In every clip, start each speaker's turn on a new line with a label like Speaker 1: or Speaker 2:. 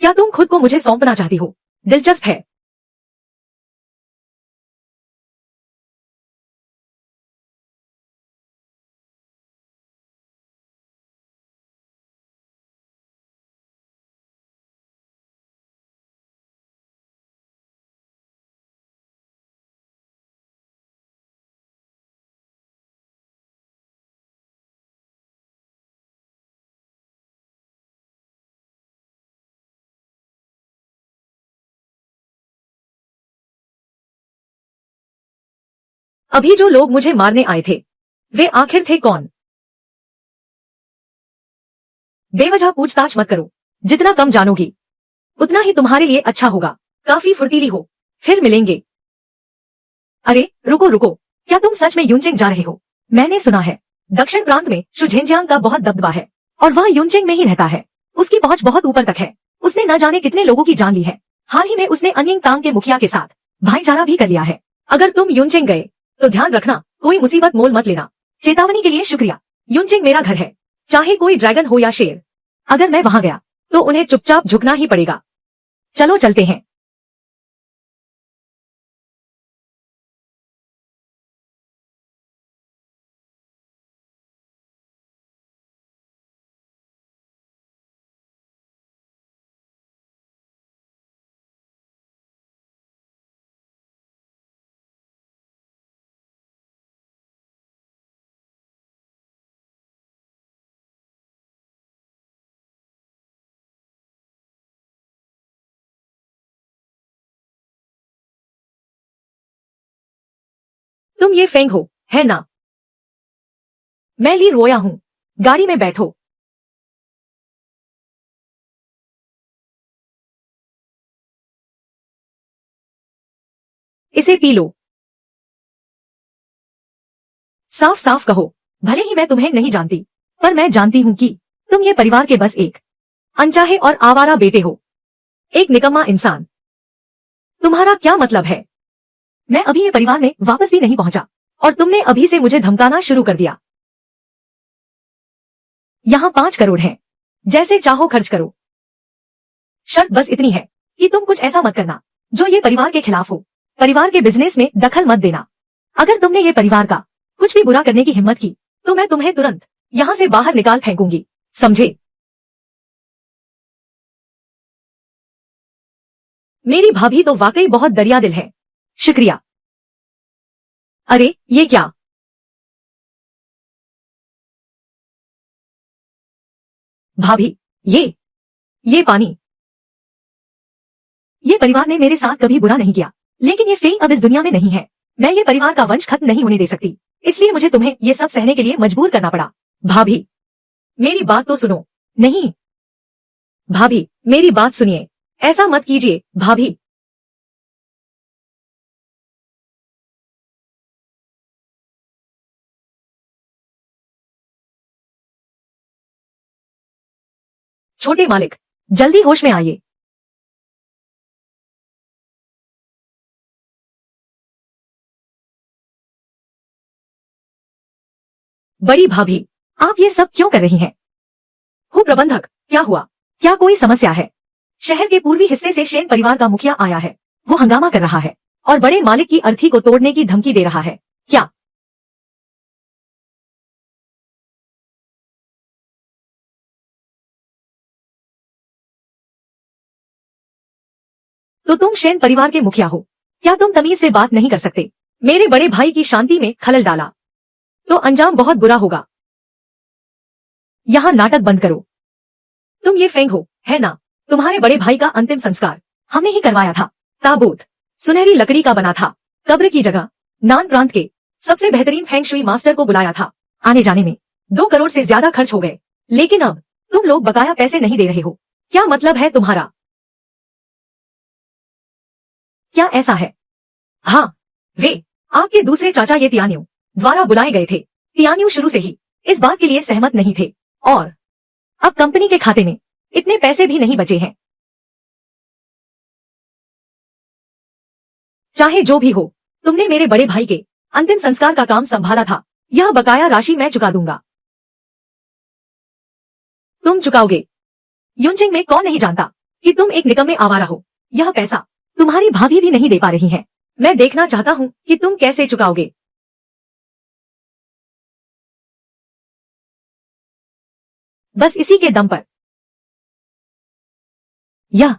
Speaker 1: क्या तुम खुद को मुझे सौंपना चाहती हो? दिलचस्प है। अभी जो लोग मुझे मारने आए थे वे आखिर थे कौन? बेवजह पूछताछ मत करो। जितना कम जानोगी उतना ही तुम्हारे लिए अच्छा होगा। काफी फुर्तीली हो। फिर मिलेंगे। अरे रुको रुको, क्या तुम सच में युनचेंग जा रहे हो? मैंने सुना है दक्षिण प्रांत में शुझेंजियांग का बहुत दबदबा है और वह युनचेंग में ही रहता है। उसकी पहुंच बहुत ऊपर तक है। उसने न जाने कितने लोगों की जान ली है। हाल ही में उसने अन्यिंग तांग के मुखिया के साथ भाईचारा भी कर लिया है। अगर तुम युनचेंग गए तो ध्यान रखना कोई मुसीबत मोल मत लेना। चेतावनी के लिए शुक्रिया। युनचेंग मेरा घर है, चाहे कोई ड्रैगन हो या शेर। अगर मैं वहां गया तो उन्हें चुपचाप झुकना ही पड़ेगा। चलो चलते हैं। तुम ये फेंग हो, है ना? मैं ली रोया हूँ। गाड़ी में बैठो। इसे पी लो। साफ साफ कहो। भले ही मैं तुम्हें नहीं जानती, पर मैं जानती हूँ कि तुम ये परिवार के बस एक अनचाहे और आवारा बेटे हो। एक निकम्मा इंसान। तुम्हारा क्या मतलब है? मैं अभी ये परिवार में वापस भी नहीं पहुंचा और तुमने अभी से मुझे धमकाना शुरू कर दिया। यहाँ 5 करोड़ हैं, जैसे चाहो खर्च करो। शर्त बस इतनी है कि तुम कुछ ऐसा मत करना जो ये परिवार के खिलाफ हो। परिवार के बिजनेस में दखल मत देना। अगर तुमने ये परिवार का कुछ भी बुरा करने की हिम्मत की तो मैं तुम्हें तुरंत यहाँ से बाहर निकाल फेंकूंगी, समझे? मेरी भाभी तो वाकई बहुत दरिया दिल है। शुक्रिया। अरे ये क्या? भाभी, ये पानी। ये परिवार ने मेरे साथ कभी बुरा नहीं किया, लेकिन ये फेई अब इस दुनिया में नहीं है। मैं ये परिवार का वंश खत्म नहीं होने दे सकती, इसलिए मुझे तुम्हें ये सब सहने के लिए मजबूर करना पड़ा। भाभी, मेरी बात तो सुनो। नहीं भाभी, मेरी बात सुनिए। ऐसा मत कीजिए भाभी। छोटे मालिक, जल्दी होश में आइए। बड़ी भाभी, आप ये सब क्यों कर रही हैं? हो प्रबंधक, क्या हुआ? क्या कोई समस्या है? शहर के पूर्वी हिस्से से शेन परिवार का मुखिया आया है। वो हंगामा कर रहा है और बड़े मालिक की अर्थी को तोड़ने की धमकी दे रहा है। क्या? तो तुम शेन परिवार के मुखिया हो, क्या तुम तमीज से बात नहीं कर सकते? मेरे बड़े भाई की शांति में खलल डाला तो अंजाम बहुत बुरा होगा। यहाँ नाटक बंद करो। तुम ये फेंग हो, है ना? तुम्हारे बड़े भाई का अंतिम संस्कार हमने ही करवाया था। ताबूत सुनहरी लकड़ी का बना था। कब्र की जगह नान प्रांत के सबसे बेहतरीन फेंग शुई मास्टर को बुलाया था। आने जाने में 2 करोड़ से ज्यादा खर्च हो गए, लेकिन अब तुम लोग बकाया पैसे नहीं दे रहे हो। क्या मतलब है तुम्हारा? क्या ऐसा है? हाँ, वे आपके दूसरे चाचा ये तियान्यू द्वारा बुलाए गए थे। तियान्यू शुरू से ही इस बात के लिए सहमत नहीं थे और अब कंपनी के खाते में इतने पैसे भी नहीं बचे हैं। चाहे जो भी हो, तुमने मेरे बड़े भाई के अंतिम संस्कार का काम संभाला था। यह बकाया राशि मैं चुका दूंगा। तुम चुकाओगे? युनचिंग में कौन नहीं जानता कि तुम एक निकम्मे आवारा हो। यह पैसा तुम्हारी भाभी भी नहीं दे पा रही है। मैं देखना चाहता हूँ कि तुम कैसे चुकाओगे। बस इसी के दम पर। यह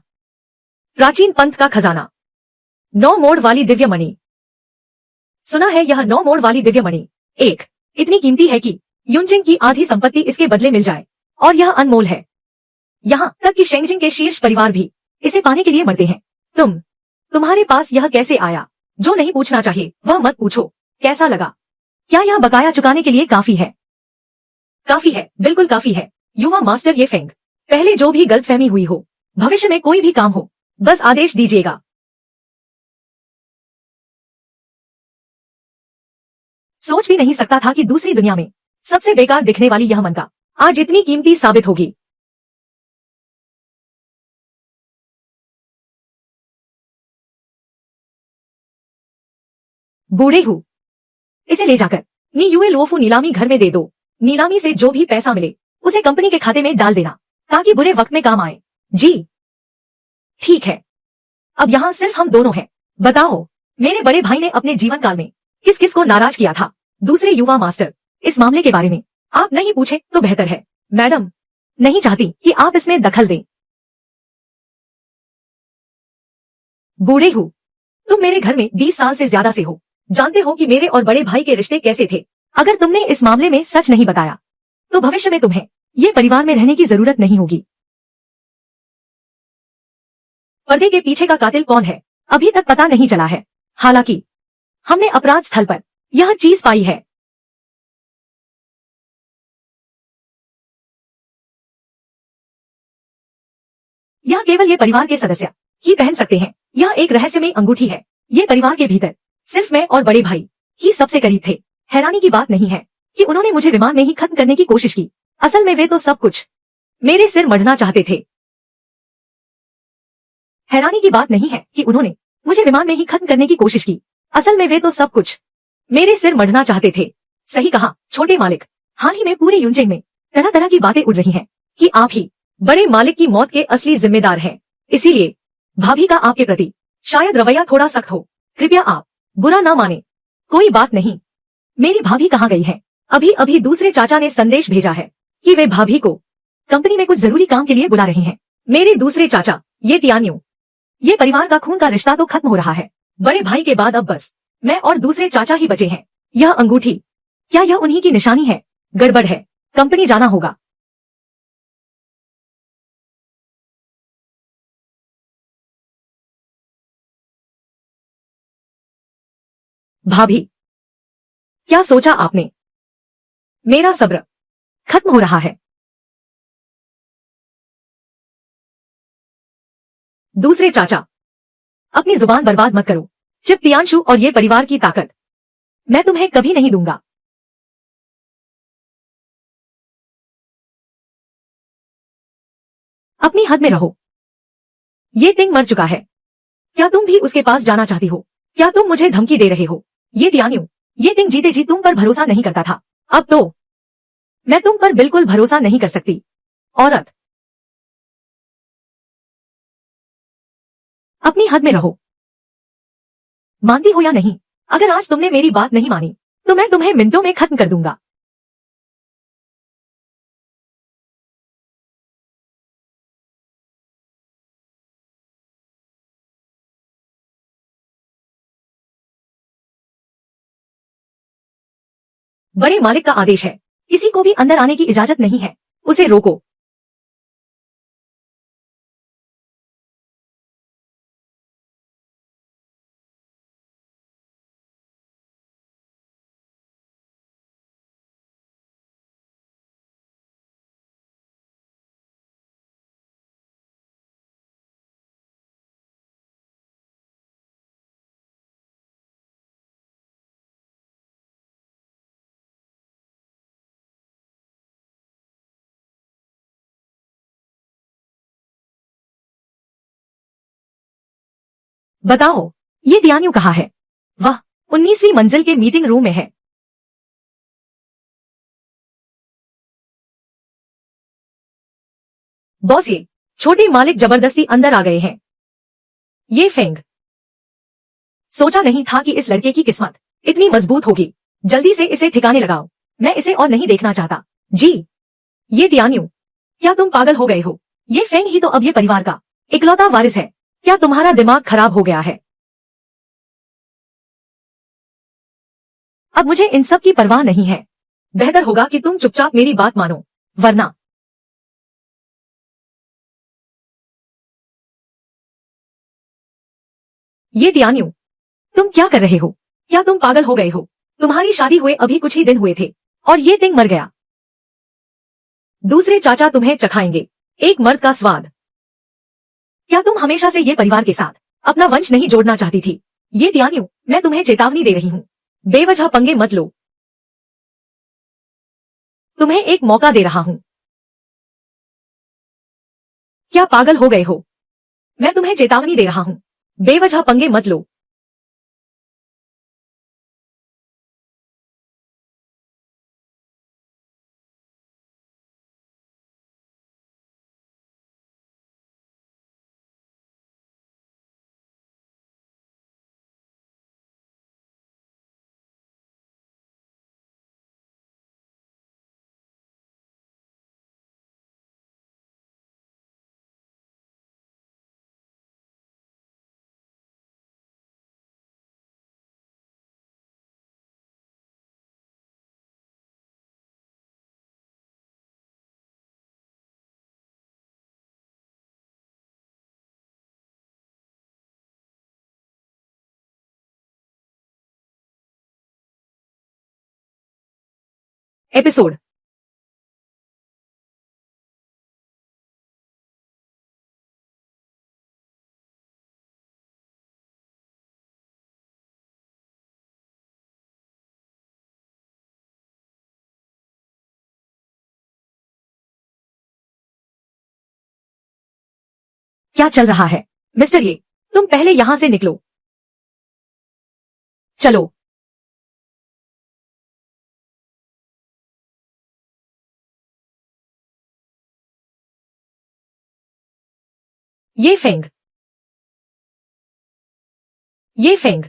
Speaker 1: प्राचीन पंथ का खजाना, 9 मोड़ वाली दिव्य मणि। सुना है यह 9 मोड़ वाली दिव्य मणि एक इतनी कीमती है कि युनजिंग की आधी संपत्ति इसके बदले मिल जाए, और यह अनमोल है। यहाँ तक कि शेंगजिंग के शीर्ष परिवार भी इसे पाने के लिए मरते हैं। तुम्हारे पास यह कैसे आया? जो नहीं पूछना चाहिए वह मत पूछो। कैसा लगा? क्या यह बकाया चुकाने के लिए काफी है? काफी है, बिल्कुल काफी है। युवा मास्टर ये फेंग, पहले जो भी गलतफहमी हुई हो, भविष्य में कोई भी काम हो, बस आदेश दीजिएगा। सोच भी नहीं सकता था कि दूसरी दुनिया में सबसे बेकार दिखने वाली यह मनका आज इतनी कीमती साबित होगी। बूढ़े हूँ, इसे ले जाकर नी युए लोफू नीलामी घर में दे दो। नीलामी से जो भी पैसा मिले उसे कंपनी के खाते में डाल देना, ताकि बुरे वक्त में काम आए। जी ठीक है, अब यहाँ सिर्फ हम दोनों हैं। बताओ, मेरे बड़े भाई ने अपने जीवन काल में किस किस को नाराज किया था? दूसरे युवा मास्टर, इस मामले के बारे में आप नहीं पूछे तो बेहतर है। मैडम नहीं चाहती कि आप इसमें दखल दें। बूढ़े हूँ, तुम मेरे घर में 20 साल से ज्यादा से हो, जानते हो कि मेरे और बड़े भाई के रिश्ते कैसे थे। अगर तुमने इस मामले में सच नहीं बताया तो भविष्य में तुम्हें ये परिवार में रहने की जरूरत नहीं होगी। पर्दे के पीछे का कातिल कौन है अभी तक पता नहीं चला है। हालांकि हमने अपराध स्थल पर यह चीज पाई है। यह केवल ये परिवार के सदस्य ही पहन सकते हैं। यह एक रहस्यमय अंगूठी है। ये परिवार के भीतर सिर्फ मैं और बड़े भाई ही सबसे करीब थे। हैरानी की बात नहीं है कि उन्होंने मुझे विमान में ही खत्म करने की कोशिश की। असल में वे तो सब कुछ मेरे सिर मढ़ना चाहते थे। हैरानी की बात नहीं है कि उन्होंने मुझे विमान में ही खत्म करने की कोशिश की। असल में वे तो सब कुछ मेरे सिर मढ़ना चाहते थे। सही कहा छोटे मालिक। हाल ही में पूरे युनचेंग में तरह तरह की बातें उड़ रही हैं कि आप ही बड़े मालिक की मौत के असली जिम्मेदार हैं। इसीलिए भाभी का आपके प्रति शायद रवैया थोड़ा सख्त हो। कृपया आप बुरा ना माने। कोई बात नहीं। मेरी भाभी कहाँ गई है? अभी अभी दूसरे चाचा ने संदेश भेजा है कि वे भाभी को कंपनी में कुछ जरूरी काम के लिए बुला रहे हैं। मेरे दूसरे चाचा ये तियान्यू, ये परिवार का खून का रिश्ता तो खत्म हो रहा है। बड़े भाई के बाद अब बस मैं और दूसरे चाचा ही बचे हैं। यह अंगूठी, क्या यह उन्हीं की निशानी है? गड़बड़ है, कंपनी जाना होगा। भाभी, क्या सोचा आपने? मेरा सब्र खत्म हो रहा है। दूसरे चाचा, अपनी जुबान बर्बाद मत करो। चिप तियांशु और ये परिवार की ताकत मैं तुम्हें कभी नहीं दूंगा। अपनी हद में रहो। ये तिंग मर चुका है। क्या तुम भी उसके पास जाना चाहती हो? क्या तुम मुझे धमकी दे रहे हो? ये तियान्यू, ये तिंग जीते जी तुम पर भरोसा नहीं करता था। अब तो मैं तुम पर बिल्कुल भरोसा नहीं कर सकती। औरत, अपनी हद में रहो। मानती हो या नहीं, अगर आज तुमने मेरी बात नहीं मानी तो मैं तुम्हें मिनटों में खत्म कर दूंगा। बड़े मालिक का आदेश है, किसी को भी अंदर आने की इजाजत नहीं है। उसे रोको। बताओ, ये तियान्यू कहाँ है? वह 19वीं मंजिल के मीटिंग रूम में है। बॉस, ये छोटे मालिक जबरदस्ती अंदर आ गए हैं। ये फेंग, सोचा नहीं था कि इस लड़के की किस्मत इतनी मजबूत होगी। जल्दी से इसे ठिकाने लगाओ, मैं इसे और नहीं देखना चाहता। जी, ये तियान्यू, क्या तुम पागल हो गए हो? ये फेंग ही तो अब ये परिवार का इकलौता वारिस है। क्या तुम्हारा दिमाग खराब हो गया है? अब मुझे इन सब की परवाह नहीं है। बेहतर होगा कि तुम चुपचाप मेरी बात मानो, वरना। ये तियान्यू, तुम क्या कर रहे हो? क्या तुम पागल हो गए हो? तुम्हारी शादी हुए अभी कुछ ही दिन हुए थे और ये तिंग मर गया। दूसरे चाचा तुम्हें चखाएंगे एक मर्द का स्वाद। क्या तुम हमेशा से ये परिवार के साथ अपना वंश नहीं जोड़ना चाहती थी? ये तियान्यू, मैं तुम्हें चेतावनी दे रही हूँ, बेवजह पंगे मत लो। तुम्हें एक मौका दे रहा हूँ। क्या पागल हो गए हो? मैं तुम्हें चेतावनी दे रहा हूँ, बेवजह पंगे मत लो। एपिसोड। क्या चल रहा है मिस्टर ये? तुम पहले यहां से निकलो। चलो। ये फेंग, ये फेंग,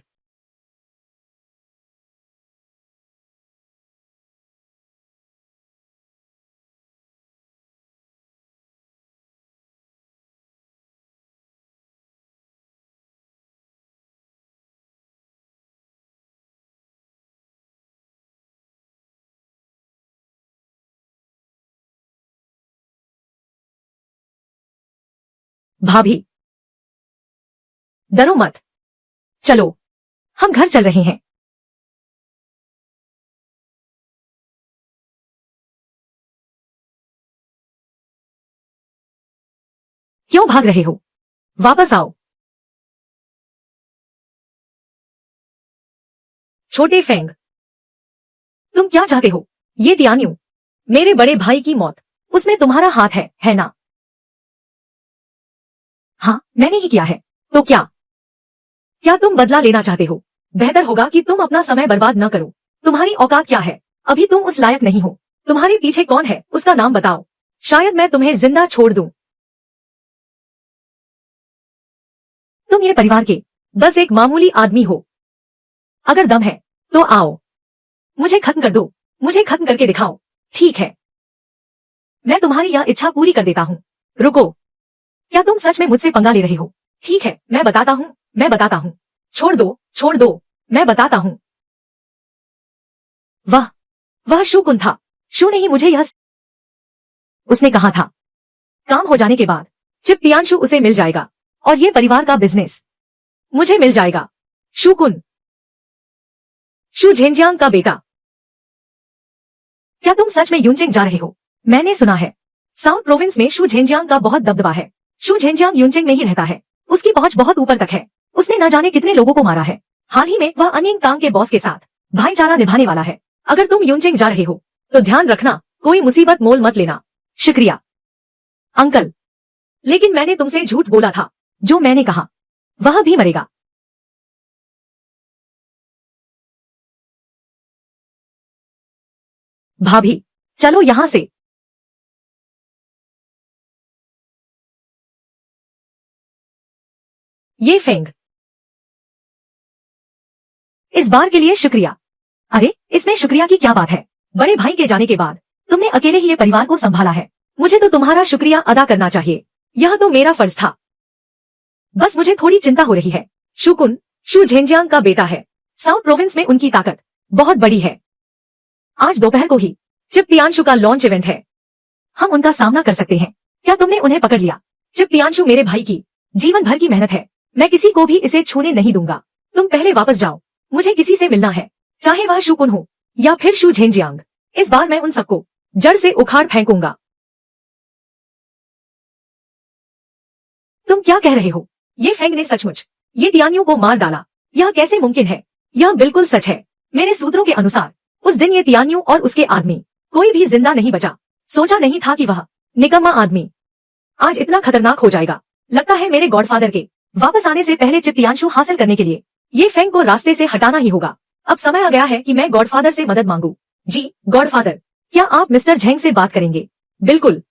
Speaker 1: भाभी, डरो मत। चलो, हम घर चल रहे हैं। क्यों भाग रहे हो? वापस आओ। छोटे फेंग, तुम क्या चाहते हो? ये तियान्यू, मेरे बड़े भाई की मौत, उसमें तुम्हारा हाथ है ना? हाँ, मैंने ही किया है। तो क्या? क्या तुम बदला लेना चाहते हो? बेहतर होगा कि तुम अपना समय बर्बाद न करो। तुम्हारी औकात क्या है? अभी तुम उस लायक नहीं हो। तुम्हारे पीछे कौन है उसका नाम बताओ, शायद मैं तुम्हें जिंदा छोड़ दूं। तुम ये परिवार के बस एक मामूली आदमी हो। अगर दम है तो आओ, मुझे खत्म कर दो, मुझे खत्म करके दिखाओ। ठीक है, मैं तुम्हारी यह इच्छा पूरी कर देता हूँ। रुको, क्या तुम सच में मुझसे पंगा ले रहे हो? ठीक है, मैं बताता हूँ, मैं बताता हूँ। छोड़ दो, छोड़ दो, मैं बताता हूँ। वह वह शूकुन था। शू ने ही मुझे यह, उसने कहा था काम हो जाने के बाद चिप तियानशु उसे मिल जाएगा और ये परिवार का बिजनेस मुझे मिल जाएगा। शूकुन, शू झेंजियांग का बेटा। क्या तुम सच में यूनचेंग जा रहे हो? मैंने सुना है साउथ प्रोविंस में शू झेंजियांग का बहुत दबदबा है। शू झेंजियांग यूनचेंग में ही रहता है। उसकी पहुंच बहुत ऊपर तक है। उसने न जाने कितने लोगों को मारा है। हाल ही में वह अनिंग तांग के बॉस के साथ भाईचारा निभाने वाला है। अगर तुम यूनचेंग जा रहे हो तो ध्यान रखना, कोई मुसीबत मोल मत लेना। शुक्रिया अंकल, लेकिन मैंने तुमसे झूठ बोला था। जो मैंने कहा वह भी मरेगा। भाभी, चलो यहां से। ये फेंग, इस बार के लिए शुक्रिया। अरे इसमें शुक्रिया की क्या बात है, बड़े भाई के जाने के बाद तुमने अकेले ही ये परिवार को संभाला है, मुझे तो तुम्हारा शुक्रिया अदा करना चाहिए, यह तो मेरा फर्ज था। बस मुझे थोड़ी चिंता हो रही है। शुकुन शू झेंजियांग का बेटा है, साउथ प्रोविंस में उनकी ताकत बहुत बड़ी है। आज दोपहर को ही चिप तियानशु का लॉन्च इवेंट है, हम उनका सामना कर सकते हैं। क्या तुमने उन्हें पकड़ लिया? चिप तियानशु मेरे भाई की जीवन भर की मेहनत है, मैं किसी को भी इसे छूने नहीं दूंगा। तुम पहले वापस जाओ, मुझे किसी से मिलना है, चाहे वह शुकुन हो या फिर शू झेंजियांग। इस बार मैं उन सबको जड़ से उखाड़ फेंकूंगा। तुम क्या कह रहे हो? ये फेंग ने सचमुच ये तियान्यू को मार डाला, यह कैसे मुमकिन है? यह बिल्कुल सच है, मेरे सूत्रों के अनुसार उस दिन ये तियान्यू और उसके आदमी कोई भी जिंदा नहीं बचा। सोचा नहीं था कि वह निकम्मा आदमी आज इतना खतरनाक हो जाएगा। लगता है मेरे गॉडफादर के वापस आने से पहले चिप तियानशु हासिल करने के लिए ये फेंग को रास्ते से हटाना ही होगा। अब समय आ गया है कि मैं गॉडफादर से मदद मांगू। जी गॉडफादर, क्या आप मिस्टर झेंग से बात करेंगे? बिल्कुल।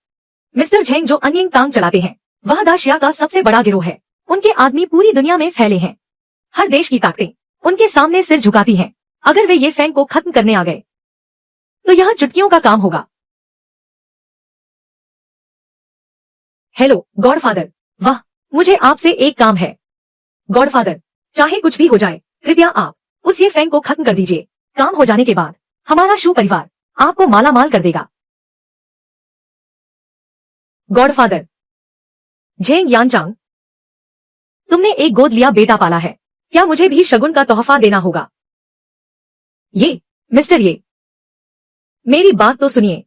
Speaker 1: मिस्टर झेंग जो अन्यिंग तांग चलाते हैं, वह दाशिया का सबसे बड़ा गिरोह है। उनके आदमी पूरी दुनिया में फैले हैं, हर देश की ताकतें उनके सामने सिर झुकाती हैं। अगर वे ये फेंग को खत्म करने आ गए तो यह चुटकियों का काम होगा। हेलो गॉडफादर, वाह, मुझे आपसे एक काम है। गॉडफादर, चाहे कुछ भी हो जाए, कृपया आप उस ये फेंग को खत्म कर दीजिए। काम हो जाने के बाद हमारा शू परिवार आपको माला माल कर देगा। गॉडफादर, झेंग यानचांग, तुमने एक गोद लिया बेटा पाला है, क्या मुझे भी शगुन का तोहफा देना होगा? ये मिस्टर, ये मेरी बात तो सुनिए,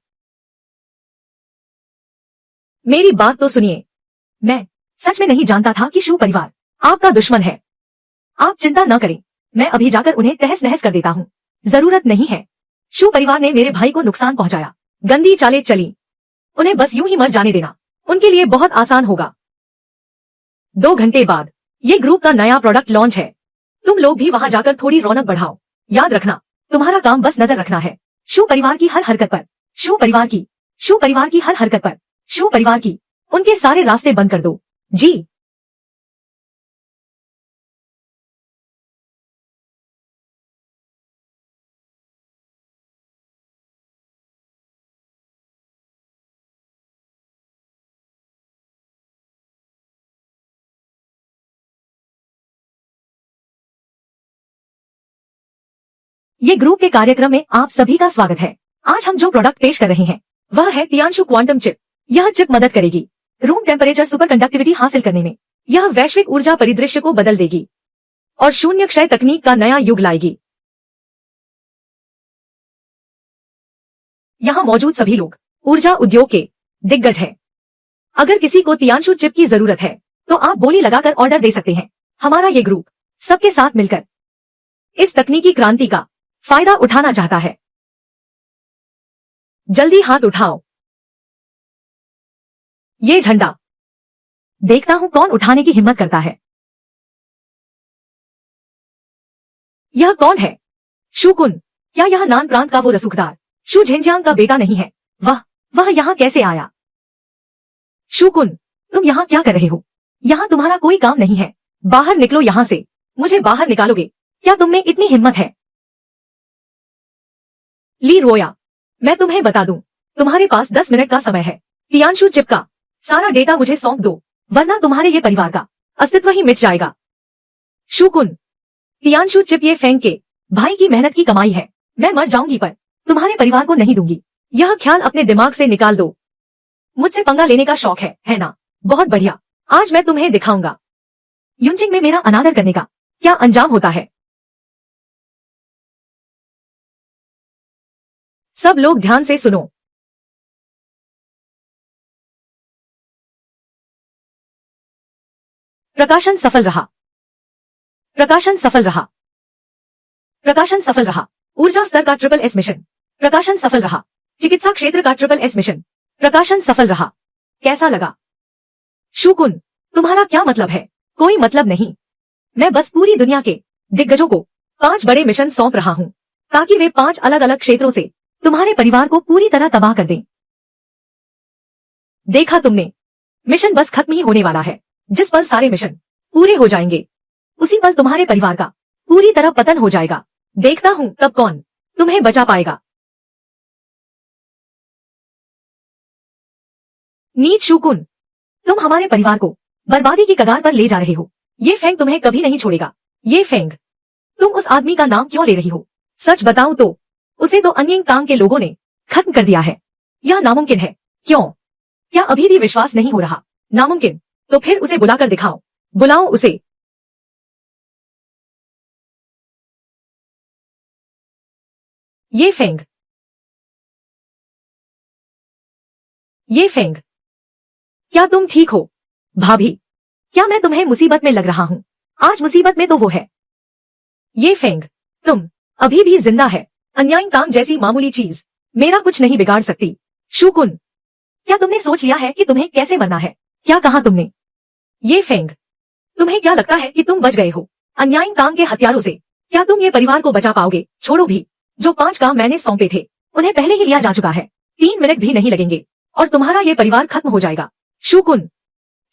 Speaker 1: मेरी बात तो सुनिए। मैं सच में नहीं जानता था कि शू परिवार आपका दुश्मन है। आप चिंता न करें, मैं अभी जाकर उन्हें तहस नहस कर देता हूँ। जरूरत नहीं है, शू परिवार ने मेरे भाई को नुकसान पहुंचाया, गंदी चालें चली, उन्हें बस यूं ही मर जाने देना उनके लिए बहुत आसान होगा। 2 घंटे बाद ये ग्रुप का नया प्रोडक्ट लॉन्च है, तुम लोग भी वहां जाकर थोड़ी रौनक बढ़ाओ। याद रखना, तुम्हारा काम बस नजर रखना है शू परिवार की हर हरकत पर, शू परिवार की हर हरकत पर, शू परिवार की उनके सारे रास्ते बंद कर दो। जी। ये ग्रुप के कार्यक्रम में आप सभी का स्वागत है। आज हम जो प्रोडक्ट पेश कर रहे हैं वह है तियानशु क्वांटम चिप। यह चिप मदद करेगी रूम टेम्परेचर सुपर कंडक्टिविटी हासिल करने में। यह वैश्विक ऊर्जा परिदृश्य को बदल देगी और शून्य क्षय तकनीक का नया युग लाएगी। यहाँ मौजूद सभी लोग ऊर्जा उद्योग के दिग्गज हैं। अगर किसी को तियानशु चिप की जरूरत है तो आप बोली लगाकर ऑर्डर दे सकते हैं। हमारा ये ग्रुप सबके साथ मिलकर इस तकनीकी क्रांति का फायदा उठाना चाहता है। जल्दी हाथ उठाओ। ये झंडा देखता हूं कौन उठाने की हिम्मत करता है। यह कौन है? शुकुन। क्या यह नान प्रांत का वो रसूखदार शू झेंजियांग का बेटा नहीं है? वह यहां कैसे आया? शुकुन, तुम यहां क्या कर रहे हो? यहां तुम्हारा कोई काम नहीं है, बाहर निकलो यहां से। मुझे बाहर निकालोगे? क्या तुम में इतनी हिम्मत है? ली रोया, मैं तुम्हें बता दूं, तुम्हारे पास 10 मिनट का समय है। तियानशु चिप का सारा डेटा मुझे सौंप दो, वरना तुम्हारे ये परिवार का अस्तित्व ही मिट जाएगा। शुकुन, तियानशु चिप ये फेंग के भाई की मेहनत की कमाई है। मैं मर जाऊंगी पर तुम्हारे परिवार को नहीं दूंगी। यह ख्याल अपने दिमाग से निकाल दो। मुझसे पंगा लेने का शौक है ना? बहुत बढ़िया, आज मैं तुम्हें दिखाऊंगा युनचिंग में मेरा अनादर करने का क्या अंजाम होता है। सब लोग ध्यान से सुनो। प्रकाशन सफल रहा, प्रकाशन सफल रहा, प्रकाशन सफल रहा। ऊर्जा स्तर का ट्रिपल एस मिशन, प्रकाशन सफल रहा। चिकित्सा क्षेत्र का ट्रिपल एस मिशन, प्रकाशन सफल रहा। कैसा लगा? शुकुन, तुम्हारा क्या मतलब है? कोई मतलब नहीं, मैं बस पूरी दुनिया के दिग्गजों को 5 बड़े मिशन सौंप रहा हूं ताकि वे 5 अलग अलग क्षेत्रों से तुम्हारे परिवार को पूरी तरह तबाह कर दें। देखा तुमने, मिशन बस खत्म ही होने वाला है, जिस पर सारे मिशन पूरे हो जाएंगे। उसी पल तुम्हारे परिवार का पूरी तरह पतन हो जाएगा। देखता हूं तब कौन तुम्हें बचा पाएगा। नीच शूकुन, तुम हमारे परिवार को बर्बादी की कगार पर ले जा रहे हो। ये फेंग तुम्हें कभी नहीं छोड़ेगा। ये फेंग, तुम उस आदमी का नाम क्यों ले रही हो? सच बताऊं तो उसे तो अन्यंग तांग के लोगों ने खत्म कर दिया है। यह नामुमकिन है। क्यों? क्या अभी भी विश्वास नहीं हो रहा? नामुमकिन? तो फिर उसे बुलाकर दिखाओ। बुलाओ उसे। ये फेंग, ये फेंग, क्या तुम ठीक हो? भाभी, क्या मैं तुम्हें मुसीबत में लग रहा हूं? आज मुसीबत में तो वो है। ये फेंग, तुम अभी भी जिंदा है। अन्याय तांग जैसी मामूली चीज मेरा कुछ नहीं बिगाड़ सकती। शूकुन, क्या तुमने सोच लिया है कि तुम्हें कैसे मरना है? क्या कहा तुमने? ये फेंग, तुम्हें क्या लगता है कि तुम बच गए हो अन्याय तांग के हथियारों से? क्या तुम ये परिवार को बचा पाओगे? छोड़ो भी, जो 5 काम मैंने सौंपे थे उन्हें पहले ही लिया जा चुका है। 3 मिनट भी नहीं लगेंगे और तुम्हारा ये परिवार खत्म हो जाएगा। शूकुन,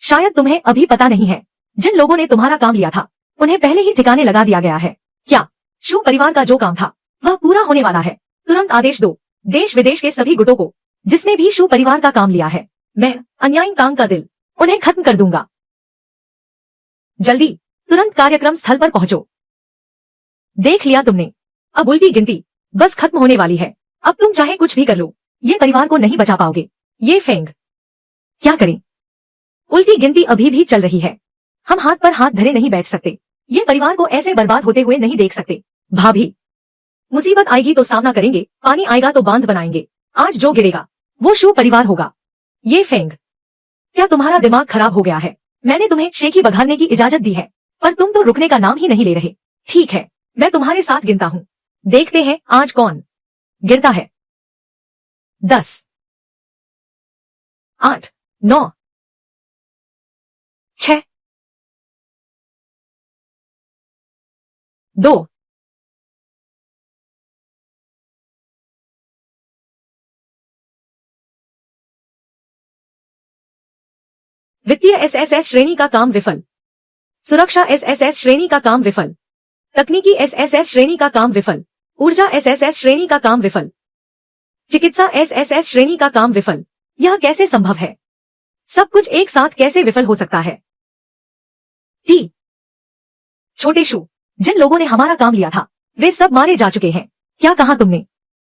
Speaker 1: शायद तुम्हें अभी पता नहीं है, जिन लोगों ने तुम्हारा काम लिया था उन्हें पहले ही ठिकाने लगा दिया गया है। क्या शू परिवार का जो काम था वह पूरा होने वाला है? तुरंत आदेश दो देश विदेश के सभी गुटों को, जिसने भी शू परिवार का काम लिया है, मैं अन्याय तांग का दिल उन्हें खत्म कर दूंगा। जल्दी, तुरंत कार्यक्रम स्थल पर पहुंचो। देख लिया तुमने, अब उल्टी गिनती बस खत्म होने वाली है। अब तुम चाहे कुछ भी कर लो, ये परिवार को नहीं बचा पाओगे। ये फेंग, क्या करें? उल्टी गिनती अभी भी चल रही है। हम हाथ पर हाथ धरे नहीं बैठ सकते। ये परिवार को ऐसे बर्बाद होते हुए नहीं देख सकते। भाभी, मुसीबत आएगी तो सामना करेंगे, पानी आएगा तो बांध बनाएंगे। आज जो गिरेगा वो शू परिवार होगा। ये फेंग, क्या तुम्हारा दिमाग खराब हो गया है? मैंने तुम्हें शेखी बघारने की इजाजत दी है, पर तुम तो रुकने का नाम ही नहीं ले रहे। ठीक है, मैं तुम्हारे साथ गिनता हूँ। देखते हैं आज कौन गिरता है। 10, 8, 9, 6, 2, वित्तीय एसएसएस श्रेणी का काम विफल। सुरक्षा एसएसएस श्रेणी का काम विफल। तकनीकी एसएसएस श्रेणी का काम विफल। ऊर्जा एसएसएस श्रेणी का काम विफल। चिकित्सा एसएसएस श्रेणी का काम विफल। यह कैसे संभव है? सब कुछ एक साथ कैसे विफल हो सकता है? टी छोटे शू, जिन लोगों ने हमारा काम लिया था वे सब मारे जा चुके हैं। क्या कहा तुमने?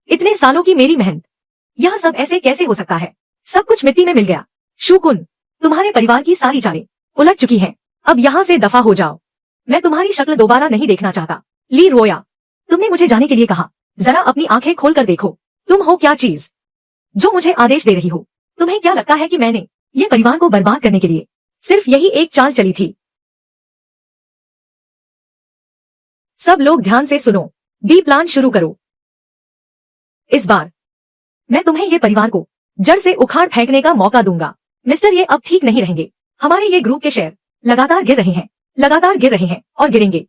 Speaker 1: इतने सालों की मेरी मेहनत, यह सब ऐसे कैसे हो सकता है? सब कुछ मिट्टी में मिल गया। शूकुन, तुम्हारे परिवार की सारी चालें उलट चुकी हैं। अब यहाँ से दफा हो जाओ। मैं तुम्हारी शक्ल दोबारा नहीं देखना चाहता। ली रोया, तुमने मुझे जाने के लिए कहा। जरा अपनी आंखें खोलकर देखो, तुम हो क्या चीज जो मुझे आदेश दे रही हो? तुम्हें क्या लगता है कि मैंने ये परिवार को बर्बाद करने के लिए सिर्फ यही एक चाल चली थी? सब लोग ध्यान से सुनो, बी प्लान शुरू करो। इस बार मैं तुम्हें ये परिवार को जड़ से उखाड़ फेंकने का मौका दूंगा। मिस्टर, ये अब ठीक नहीं रहेंगे। हमारे ये ग्रुप के शेयर लगातार गिर रहे हैं, लगातार गिर रहे हैं और गिरेंगे।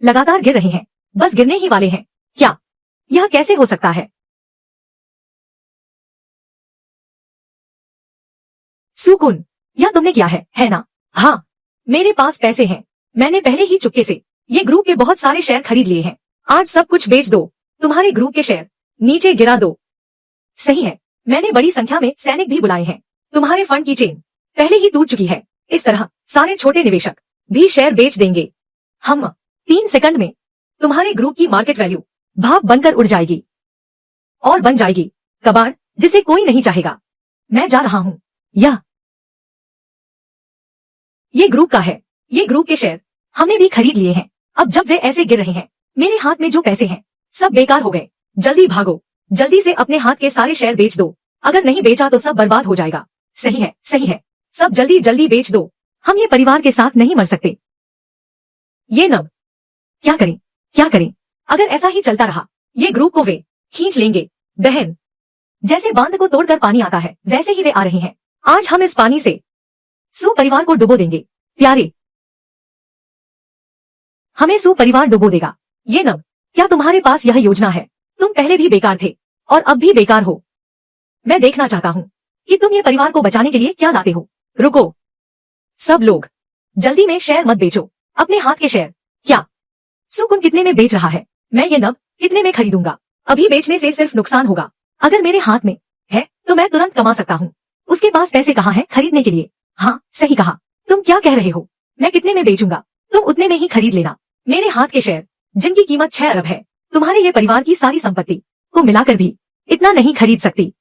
Speaker 1: लगातार गिर रहे हैं, बस गिरने ही वाले हैं। क्या यह कैसे हो सकता है? सुकुन, यह तुमने किया है ना? हाँ, मेरे पास पैसे हैं। मैंने पहले ही चुपके से ये ग्रुप के बहुत सारे शेयर खरीद लिए हैं। आज सब कुछ बेच दो, तुम्हारे ग्रुप के शेयर नीचे गिरा दो। सही है, मैंने बड़ी संख्या में सैनिक भी बुलाए हैं। तुम्हारे फंड की चेन पहले ही टूट चुकी है। इस तरह सारे छोटे निवेशक भी शेयर बेच देंगे। हम 3 सेकंड में तुम्हारे ग्रुप की मार्केट वैल्यू भाप बनकर उड़ जाएगी और बन जाएगी कबाड़ जिसे कोई नहीं चाहेगा। मैं जा रहा हूं। ये ग्रुप का है। ये ग्रुप के शेयर हमने भी खरीद लिए हैं। अब जब वे ऐसे गिर रहे हैं, मेरे हाथ में जो पैसे हैं सब बेकार हो गए। जल्दी भागो, जल्दी से अपने हाथ के सारे शेयर बेच दो। अगर नहीं बेचा तो सब बर्बाद हो जाएगा। सही है, सही है, सब जल्दी जल्दी बेच दो। हम ये परिवार के साथ नहीं मर सकते। ये नब क्या करें, क्या करें? अगर ऐसा ही चलता रहा, ये ग्रुप को वे खींच लेंगे। बहन, जैसे बांध को तोड़कर पानी आता है वैसे ही वे आ रहे हैं। आज हम इस पानी से सू परिवार को डुबो देंगे। प्यारे, हमें सू परिवार डुबो देगा। ये नब, क्या तुम्हारे पास यह योजना है? तुम पहले भी बेकार थे और अब भी बेकार हो। मैं देखना चाहता हूँ कि तुम ये परिवार को बचाने के लिए क्या लाते हो। रुको सब लोग, जल्दी में शेयर मत बेचो, अपने हाथ के शेयर। क्या? सुकुन कितने में बेच रहा है? मैं ये नब कितने में खरीदूंगा? अभी बेचने से सिर्फ नुकसान होगा। अगर मेरे हाथ में है तो मैं तुरंत कमा सकता हूँ। उसके पास पैसे कहाँ हैं खरीदने के लिए? हाँ, सही कहा। तुम क्या कह रहे हो? मैं कितने में बेचूंगा, तुम उतने में ही खरीद लेना। मेरे हाथ के शेयर, जिनकी कीमत 6 अरब है, तुम्हारे ये परिवार की सारी संपत्ति को मिलाकर भी इतना नहीं खरीद सकती।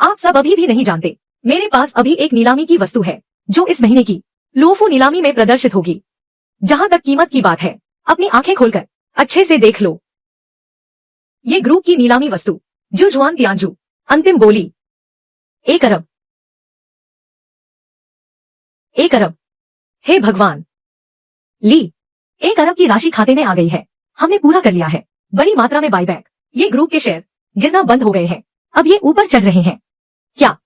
Speaker 1: आप सब अभी भी नहीं जानते, मेरे पास अभी एक नीलामी की वस्तु है जो इस महीने की लोफू नीलामी में प्रदर्शित होगी। जहां तक कीमत की बात है, अपनी आंखें खोलकर अच्छे से देख लो। ये ग्रुप की नीलामी वस्तु जो जुआन तियांजू, अंतिम बोली 1 अरब। 1 अरब, हे भगवान! ली, 1 अरब की राशि खाते में आ गई है। हमने पूरा कर लिया है बड़ी मात्रा में बायबैक। ये ग्रुप के शेयर गिरना बंद हो गए हैं, अब ये ऊपर चढ़ रहे हैं। क्या?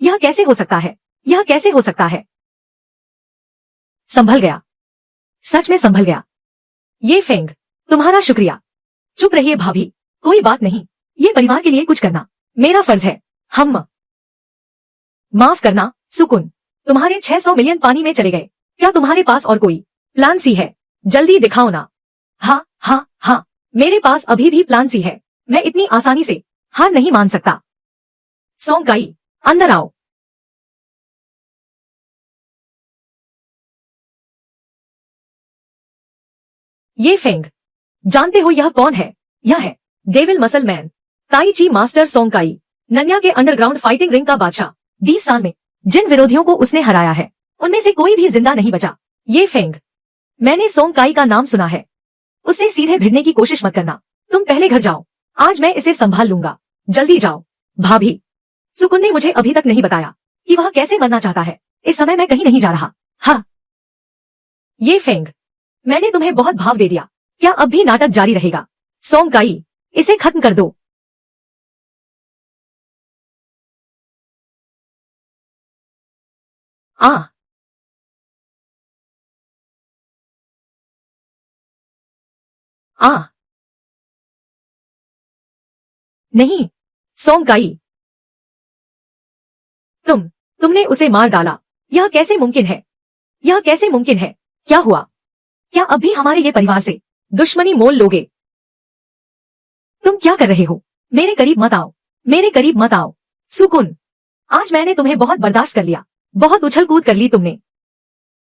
Speaker 1: यह कैसे हो सकता है? यह कैसे हो सकता है? संभल गया, सच में संभल गया। ये फेंग, तुम्हारा शुक्रिया। चुप रहिए भाभी, कोई बात नहीं, ये परिवार के लिए कुछ करना मेरा फर्ज है। हम माफ करना सुकुन, तुम्हारे 600 मिलियन पानी में चले गए। क्या तुम्हारे पास और कोई प्लान सी है? जल्दी दिखाओ ना। हाँ हाँ हाँ, मेरे पास अभी भी प्लान सी है। मैं इतनी आसानी से हार नहीं मान सकता। सोंगकाई, अंदर आओ। ये फेंग, जानते हो यह कौन है? यह है डेविल मसल मैन, ताई ची मास्टर सोंगकाई, नन्या के अंडरग्राउंड फाइटिंग रिंग का बादशाह। 20 साल में जिन विरोधियों को उसने हराया है, उनमें से कोई भी जिंदा नहीं बचा। ये फेंग, मैंने सोंगकाई का नाम सुना है। उससे सीधे भिड़ने की कोशिश मत करना। तुम पहले घर जाओ, आज मैं इसे संभाल लूंगा। जल्दी जाओ। भाभी, सुकुन ने मुझे अभी तक नहीं बताया कि वह कैसे मरना चाहता है। इस समय मैं कहीं नहीं जा रहा। हाँ, ये फेंग, मैंने तुम्हें बहुत भाव दे दिया। क्या अब भी नाटक जारी रहेगा? सोंगकाई, इसे खत्म कर दो। आ आ नहीं, सोंगकाई, तुमने उसे मार डाला। यह कैसे मुमकिन है? यह कैसे मुमकिन है? क्या हुआ? क्या अब भी हमारे ये परिवार से दुश्मनी मोल लोगे? तुम क्या कर रहे हो? मेरे करीब मत आओ, मेरे करीब मत आओ। सुकुन, आज मैंने तुम्हें बहुत बर्दाश्त कर लिया। बहुत उछल कूद कर ली तुमने।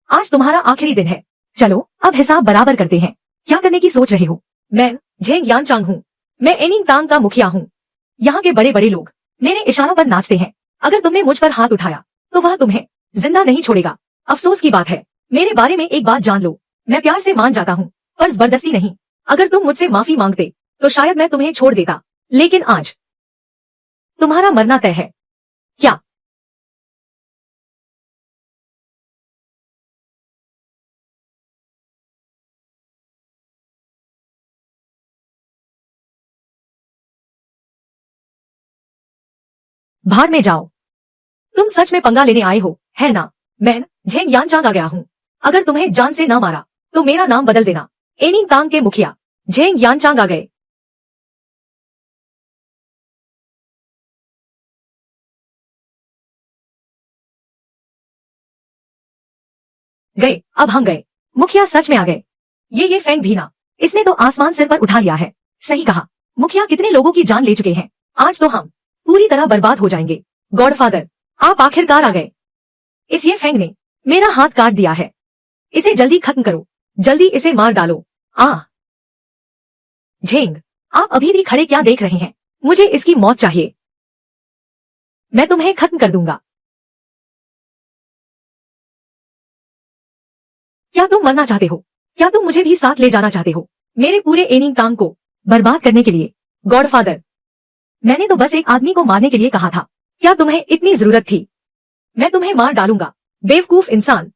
Speaker 1: आज तुम्हारा आखिरी दिन है। चलो अब हिसाब बराबर करते हैं। क्या करने की सोच रहे हो? मैं झेंग यानचांग हूँ। मैं एनिंग तांग का मुखिया हूँ। यहाँ के बड़े बड़े लोग मेरे इशारों पर नाचते हैं। अगर तुमने मुझ पर हाथ उठाया तो वह तुम्हें जिंदा नहीं छोड़ेगा। अफसोस की बात है। मेरे बारे में एक बात जान लो, मैं प्यार से मान जाता हूँ पर जबरदस्ती नहीं। अगर तुम मुझसे माफी मांगते तो शायद मैं तुम्हें छोड़ देता, लेकिन आज तुम्हारा मरना तय है। क्या? भाड़ में जाओ। तुम सच में पंगा लेने आए हो, है ना? मैं झेंग यानचांग आ गया हूँ। अगर तुम्हें जान से ना मारा तो मेरा नाम बदल देना। एनिंग तांग के मुखिया झेंग यानचांग आ गए। गए, अब हम गए। मुखिया सच में आ गए। ये फेंग भी ना, इसने तो आसमान सिर पर उठा लिया है। सही कहा, मुखिया कितने लोगों की जान ले चुके हैं। आज तो हम पूरी तरह बर्बाद हो जाएंगे। गॉडफादर, आप आखिरकार आ गए। इस ये फेंग ने मेरा हाथ काट दिया है। इसे जल्दी खत्म करो, जल्दी इसे मार डालो। झेंग, आप अभी भी खड़े क्या देख रहे हैं? मुझे इसकी मौत चाहिए। मैं तुम्हें खत्म कर दूंगा। क्या तुम मरना चाहते हो? क्या तुम मुझे भी साथ ले जाना चाहते हो मेरे पूरे एनिंग तांग को बर्बाद करने के लिए? गॉडफादर, मैंने तो बस एक आदमी को मारने के लिए कहा था। क्या तुम्हें इतनी जरूरत थी? मैं तुम्हें मार डालूंगा, बेवकूफ इंसान।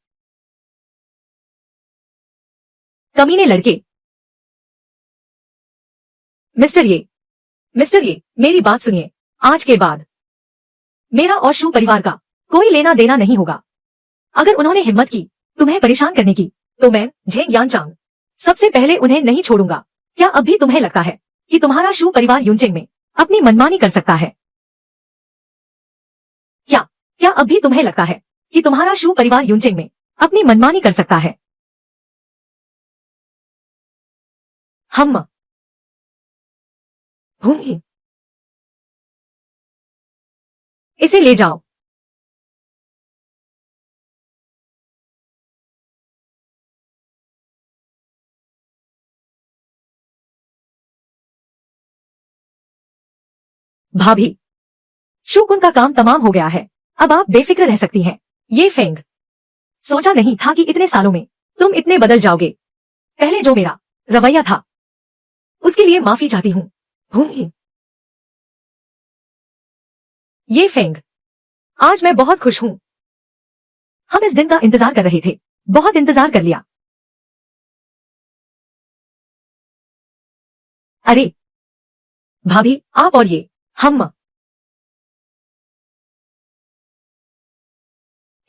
Speaker 1: कमीने लड़के। मिस्टर ये, मेरी बात सुनिए। आज के बाद मेरा और शू परिवार का कोई लेना देना नहीं होगा। अगर उन्होंने हिम्मत की तुम्हें परेशान करने की, तो मैं झेंग यानचांग सबसे पहले उन्हें नहीं छोड़ूंगा। क्या अब भी तुम्हें लगता है कि तुम्हारा शू परिवार युनचेंग में अपनी मनमानी कर सकता है? क्या क्या अब भी तुम्हें लगता है कि तुम्हारा शू परिवार युनचेंग में अपनी मनमानी कर सकता है। हम भूमि, इसे ले जाओ। भाभी, शूकुन का काम तमाम हो गया है, अब आप बेफिक्र रह सकती हैं। ये फेंग, सोचा नहीं था कि इतने सालों में तुम इतने बदल जाओगे। पहले जो मेरा रवैया था उसके लिए माफी चाहती हूँ। भूमि, ये फेंग, आज मैं बहुत खुश हूँ। हम इस दिन का इंतजार कर रहे थे, बहुत इंतजार कर लिया। अरे भाभी, आप और ये हम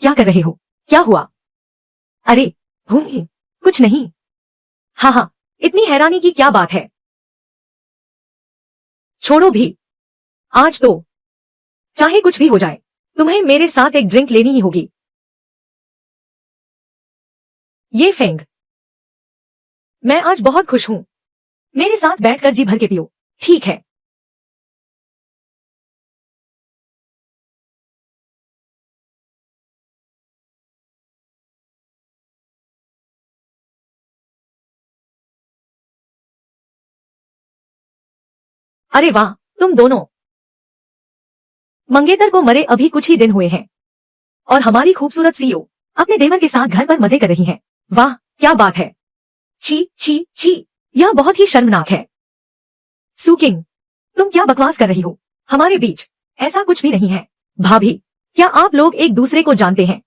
Speaker 1: क्या कर रहे हो? क्या हुआ? अरे भूमि, कुछ नहीं। हाँ हाँ, इतनी हैरानी की क्या बात है? छोड़ो भी, आज तो चाहे कुछ भी हो जाए तुम्हें मेरे साथ एक ड्रिंक लेनी ही होगी। ये फेंग, मैं आज बहुत खुश हूँ, मेरे साथ बैठकर जी भर के पियो। ठीक है। अरे वाह, तुम दोनों मंगेतर को मरे अभी कुछ ही दिन हुए हैं और हमारी खूबसूरत सीईओ अपने देवर के साथ घर पर मजे कर रही हैं। वाह क्या बात है। छी छी छी, यह बहुत ही शर्मनाक है। सुकिंग, तुम क्या बकवास कर रही हो? हमारे बीच ऐसा कुछ भी नहीं है। भाभी, क्या आप लोग एक दूसरे को जानते हैं?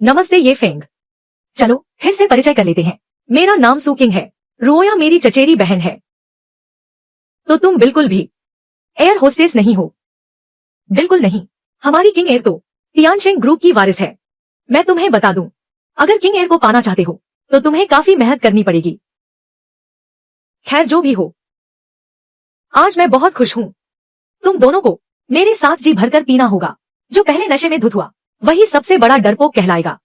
Speaker 1: नमस्ते ये फेंग, चलो फिर से परिचय कर लेते हैं। मेरा नाम सुकिंग है, रोया मेरी चचेरी बहन है। तो तुम बिल्कुल भी एयर होस्टेस नहीं हो? बिल्कुल नहीं, हमारी किंग एयर तो तियानशिंग ग्रुप की वारिस है। मैं तुम्हें बता दूं, अगर किंग एयर को पाना चाहते हो तो तुम्हें काफी मेहनत करनी पड़ेगी। खैर जो भी हो, आज मैं बहुत खुश हूँ। तुम दोनों को मेरे साथ जी भरकर पीना होगा। जो पहले नशे में धुत हुआ वही सबसे बड़ा डरपोक कहलाएगा।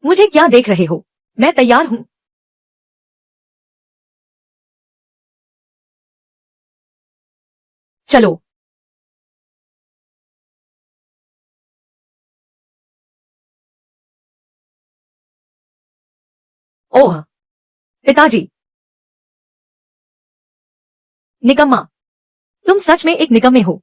Speaker 1: मुझे क्या देख रहे हो? मैं तैयार हूँ। चलो। ओह पिताजी, निकम्मा, तुम सच में एक निकम्मे हो।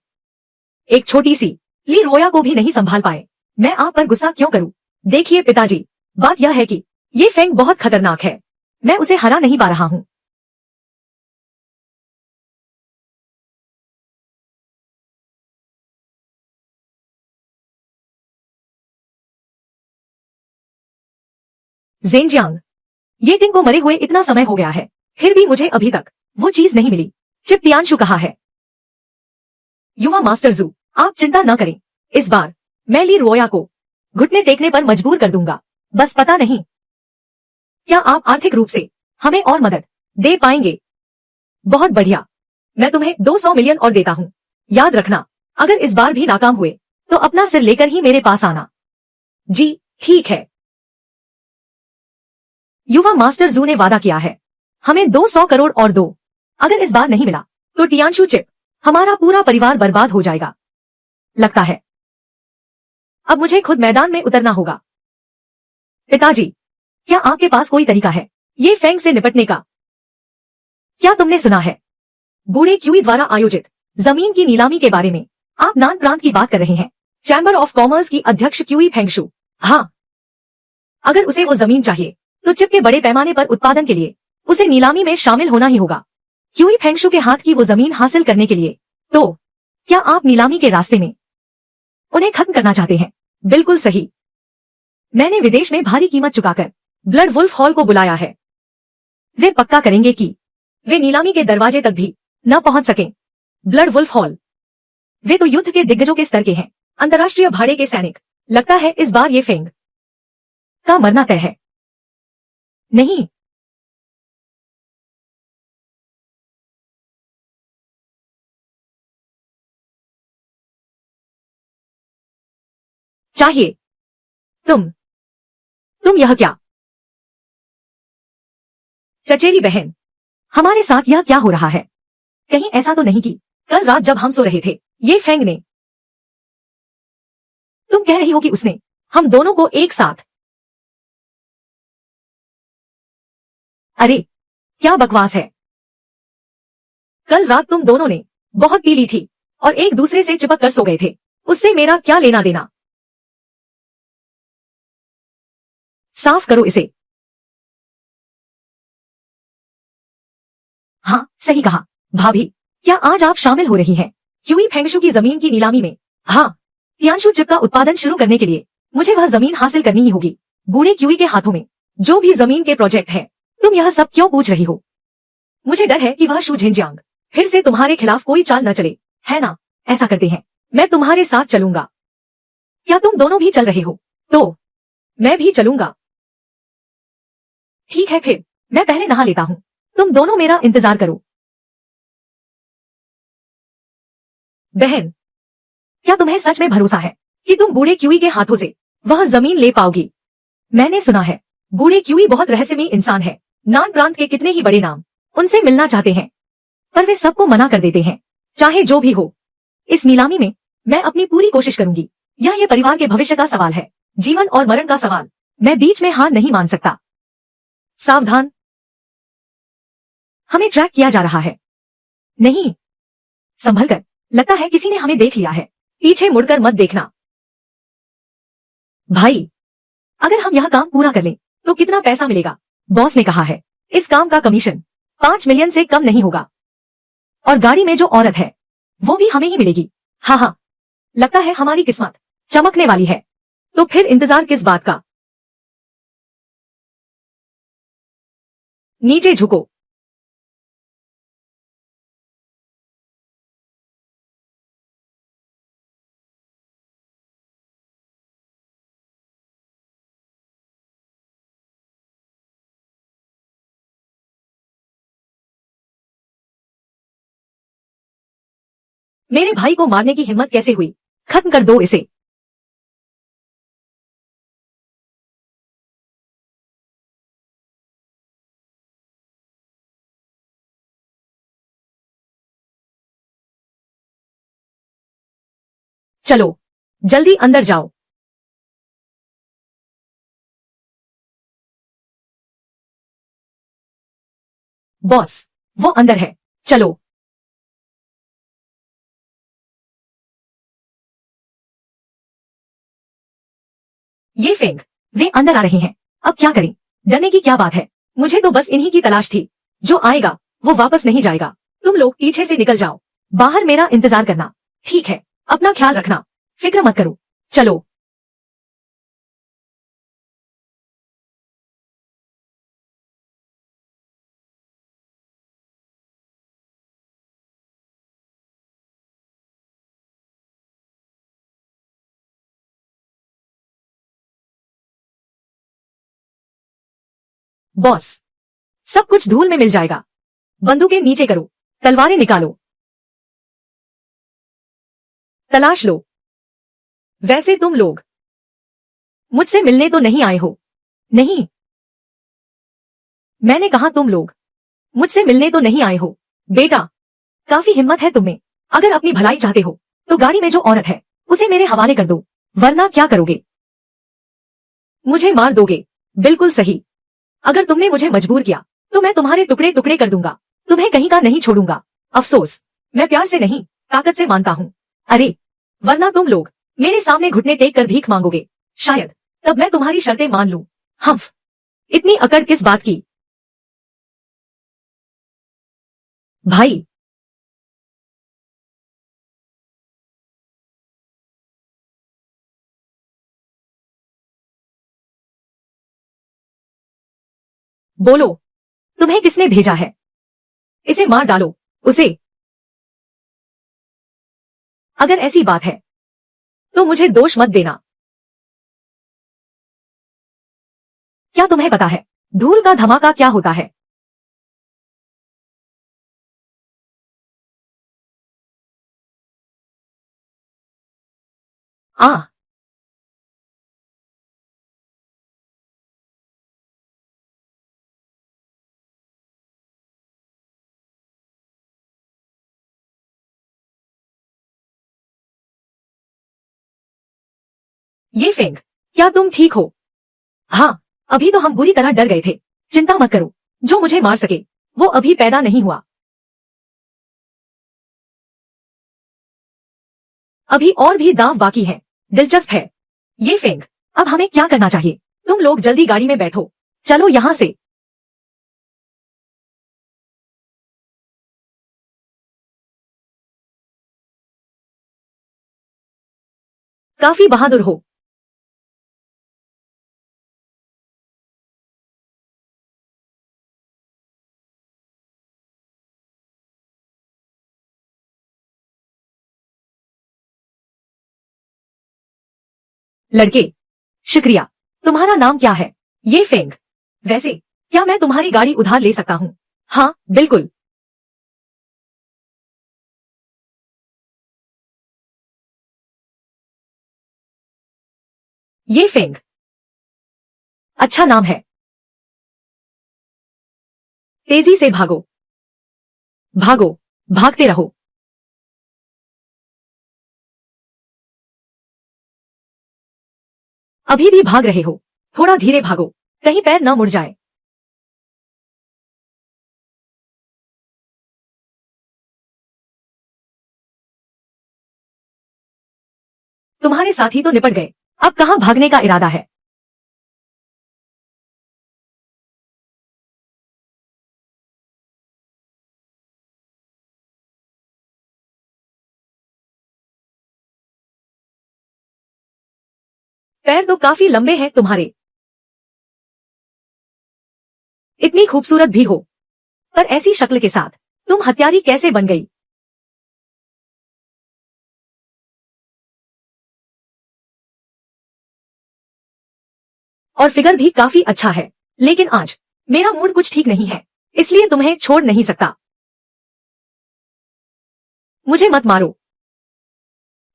Speaker 1: एक छोटी सी ली रोया को भी नहीं संभाल पाए। मैं आप पर गुस्सा क्यों करूं? देखिए पिताजी, बात यह है कि ये फेंग बहुत खतरनाक है, मैं उसे हरा नहीं पा रहा हूँ। जेनजियांग, ये टिंग को मरे हुए इतना समय हो गया है, फिर भी मुझे अभी तक वो चीज नहीं मिली। चिप तियानशु कहा है। युवा मास्टर जू, आप चिंता न करें, इस बार मैं ली रोया को घुटने टेकने पर मजबूर कर दूंगा। बस पता नहीं क्या आप आर्थिक रूप से हमें और मदद दे पाएंगे? बहुत बढ़िया, मैं तुम्हें 200 मिलियन और देता हूँ। याद रखना, अगर इस बार भी नाकाम हुए तो अपना सिर लेकर ही मेरे पास आना। जी ठीक है। युवा मास्टर जू ने वादा किया है, हमें 200 करोड़ और दो। अगर इस बार नहीं मिला तो टियानशु चिप, हमारा पूरा परिवार बर्बाद हो जाएगा। लगता है अब मुझे खुद मैदान में उतरना होगा। पिताजी, क्या आपके पास कोई तरीका है ये फेंग से निपटने का? क्या तुमने सुना है बूढ़े क्यूई द्वारा आयोजित जमीन की नीलामी के बारे में? आप नान प्रांत की बात कर रहे हैं। चैम्बर ऑफ कॉमर्स की अध्यक्ष क्यूई फेंगशु। हाँ, अगर उसे वो जमीन चाहिए तो चिप के बड़े पैमाने पर उत्पादन के लिए उसे नीलामी में शामिल होना ही होगा। क्यूई फेंगशु के हाथ की वो जमीन हासिल करने के लिए तो क्या आप नीलामी के रास्ते में उन्हें खत्म करना चाहते हैं? बिल्कुल सही। मैंने विदेश में भारी कीमत चुकाकर ब्लड वुल्फ हॉल को बुलाया है। वे पक्का करेंगे कि वे नीलामी के दरवाजे तक भी न पहुंच सकें। ब्लड वुल्फ हॉल, वे तो युद्ध के दिग्गजों के स्तर के हैं, अंतर्राष्ट्रीय भाड़े के सैनिक। लगता है इस बार ये फेंग का मरना तय है। नहीं, चाहिए। तुम यह क्या? चचेरी बहन, हमारे साथ यह क्या हो रहा है? कहीं ऐसा तो नहीं कि कल रात जब हम सो रहे थे, ये फेंग ने? तुम कह रही हो कि उसने हम दोनों को एक साथ? अरे, क्या बकवास है। कल रात तुम दोनों ने बहुत पी ली थी और एक दूसरे से चिपक कर सो गए थे। उससे मेरा क्या लेना देना? साफ करो इसे। हाँ, सही कहा। भाभी, क्या आज आप शामिल हो रही हैं क्यूई फेंगशु की जमीन की नीलामी में? हाँ, तियानशु चिप का उत्पादन शुरू करने के लिए मुझे वह जमीन हासिल करनी ही होगी। बूढ़े क्यूई के हाथों में जो भी जमीन के प्रोजेक्ट है। तुम यह सब क्यों पूछ रही हो? मुझे डर है कि वह शू झिंजियांग फिर से तुम्हारे खिलाफ कोई चाल न चले, है ना? ऐसा करते हैं, मैं तुम्हारे साथ चलूंगा। क्या तुम दोनों भी चल रहे हो? तो मैं भी चलूंगा। ठीक है फिर, मैं पहले नहा लेता हूँ। तुम दोनों मेरा इंतजार करो। बहन, क्या तुम्हें सच में भरोसा है कि तुम बूढ़े क्यूई के हाथों से वह जमीन ले पाओगी? मैंने सुना है बूढ़े क्यूई बहुत रहस्यमयी इंसान है। नान प्रांत के कितने ही बड़े नाम उनसे मिलना चाहते हैं, पर वे सबको मना कर देते हैं। चाहे जो भी हो, इस नीलामी में मैं अपनी पूरी कोशिश करूंगी। यह ये परिवार के भविष्य का सवाल है, जीवन और मरण का सवाल। मैं बीच में हार नहीं मान सकता। सावधान, हमें ट्रैक किया जा रहा है। नहीं, संभल कर, लगता है किसी ने हमें देख लिया है। पीछे मुड़कर मत देखना। भाई, अगर हम यह काम पूरा कर लें तो कितना पैसा मिलेगा? बॉस ने कहा है इस काम का कमीशन 5 मिलियन से कम नहीं होगा। और गाड़ी में जो औरत है वो भी हमें ही मिलेगी। हाँ हाँ, लगता है हमारी किस्मत चमकने वाली है। तो फिर इंतजार किस बात का? नीचे झुको। मेरे भाई को मारने की हिम्मत कैसे हुई? खत्म कर दो इसे। चलो, जल्दी अंदर जाओ। बॉस, वो अंदर है, चलो। ये फेंग, वे अंदर आ रहे हैं। अब क्या करें? डरने की क्या बात है? मुझे तो बस इन्हीं की तलाश थी। जो आएगा वो वापस नहीं जाएगा। तुम लोग पीछे से निकल जाओ। बाहर मेरा इंतजार करना। ठीक है, अपना ख्याल रखना। फिक्र मत करो। चलो। बॉस, सब कुछ धूल में मिल जाएगा। बंदूकें नीचे करो, तलवारें निकालो, तलाश लो। वैसे तुम लोग मुझसे मिलने तो नहीं आए हो? नहीं, मैंने कहा तुम लोग मुझसे मिलने तो नहीं आए हो। बेटा, काफी हिम्मत है तुम्हें। अगर अपनी भलाई चाहते हो तो गाड़ी में जो औरत है उसे मेरे हवाले कर दो, वरना क्या करोगे? मुझे मार दोगे। बिल्कुल सही। अगर तुमने मुझे मजबूर किया तो मैं तुम्हारे टुकड़े टुकड़े कर दूंगा। तुम्हें कहीं का नहीं छोड़ूंगा। अफसोस, मैं प्यार से नहीं, ताकत से मानता हूँ। अरे, वरना तुम लोग मेरे सामने घुटने टेक कर भीख मांगोगे। शायद तब मैं तुम्हारी शर्तें मान लूं। हम्फ, इतनी अकड़ किस बात की? भाई, बोलो, तुम्हें किसने भेजा है? इसे मार डालो, उसे। अगर ऐसी बात है तो मुझे दोष मत देना। क्या तुम्हें पता है धूल का धमाका क्या होता है? आ ये फेंग, क्या तुम ठीक हो? हाँ, अभी तो हम बुरी तरह डर गए थे। चिंता मत करो, जो मुझे मार सके वो अभी पैदा नहीं हुआ। अभी और भी दांव बाकी है। दिलचस्प है। ये फेंग, अब हमें क्या करना चाहिए? तुम लोग जल्दी गाड़ी में बैठो, चलो यहाँ से। काफी बहादुर हो। लड़के, शुक्रिया। तुम्हारा नाम क्या है? ये फेंग, वैसे क्या मैं तुम्हारी गाड़ी उधार ले सकता हूँ? हाँ, बिल्कुल। ये फेंग, अच्छा नाम है। तेजी से भागो, भागो, भागते रहो। अभी भी भाग रहे हो? थोड़ा धीरे भागो, कहीं पैर न मुड़ जाए। तुम्हारे साथी तो निपट गए, अब कहाँ भागने का इरादा है? पैर तो काफी लंबे हैं तुम्हारे। इतनी खूबसूरत भी हो, पर ऐसी शक्ल के साथ तुम हत्यारी कैसे बन गई? और फिगर भी काफी अच्छा है, लेकिन आज मेरा मूड कुछ ठीक नहीं है, इसलिए तुम्हें छोड़ नहीं सकता। मुझे मत मारो।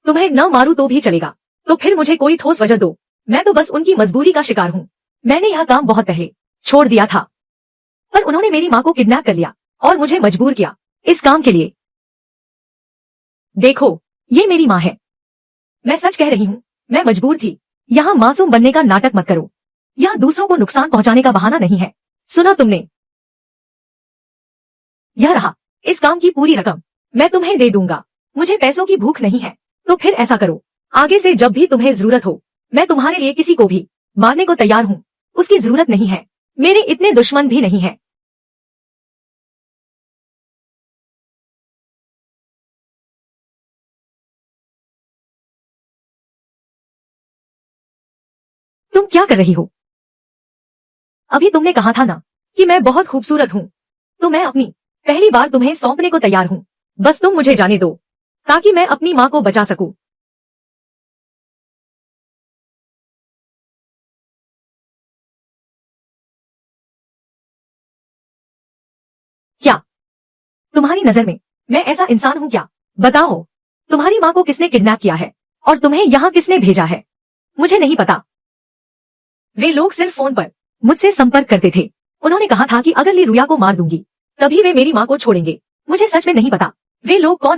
Speaker 1: तुम्हें न मारूं तो भी चलेगा, तो फिर मुझे कोई ठोस वजह दो। मैं तो बस उनकी मजबूरी का शिकार हूँ। मैंने यह काम बहुत पहले छोड़ दिया था, पर उन्होंने मेरी माँ को किडनैप कर लिया और मुझे मजबूर किया इस काम के लिए। देखो, ये मेरी माँ है। मैं सच कह रही हूँ, मैं मजबूर थी। यहाँ मासूम बनने का नाटक मत करो। यह दूसरों को नुकसान पहुंचाने का बहाना नहीं है। सुना तुमने? यह रहा, इस काम की पूरी रकम मैं तुम्हें दे दूंगा। मुझे पैसों की भूख नहीं है, तो फिर ऐसा करो, आगे से जब भी तुम्हें जरूरत हो, मैं तुम्हारे लिए किसी को भी मारने को तैयार हूँ। उसकी जरूरत नहीं है, मेरे इतने दुश्मन भी नहीं है। तुम क्या कर रही हो? अभी तुमने कहा था ना कि मैं बहुत खूबसूरत हूँ, तो मैं अपनी पहली बार तुम्हें सौंपने को तैयार हूँ। बस तुम मुझे जाने दो, ताकि मैं अपनी माँ को बचा सकूं। क्या तुम्हारी नजर में मैं ऐसा इंसान हूँ क्या? बताओ, तुम्हारी माँ को किसने किडनैप किया है और तुम्हें यहाँ किसने भेजा है? मुझे नहीं पता। वे लोग सिर्फ फोन पर मुझसे संपर्क करते थे। उन्होंने कहा था कि अगर मैं रुया को मार दूंगी, तभी वे मेरी माँ को छोड़ेंगे। मुझे सच में नहीं पता वे लोग कौन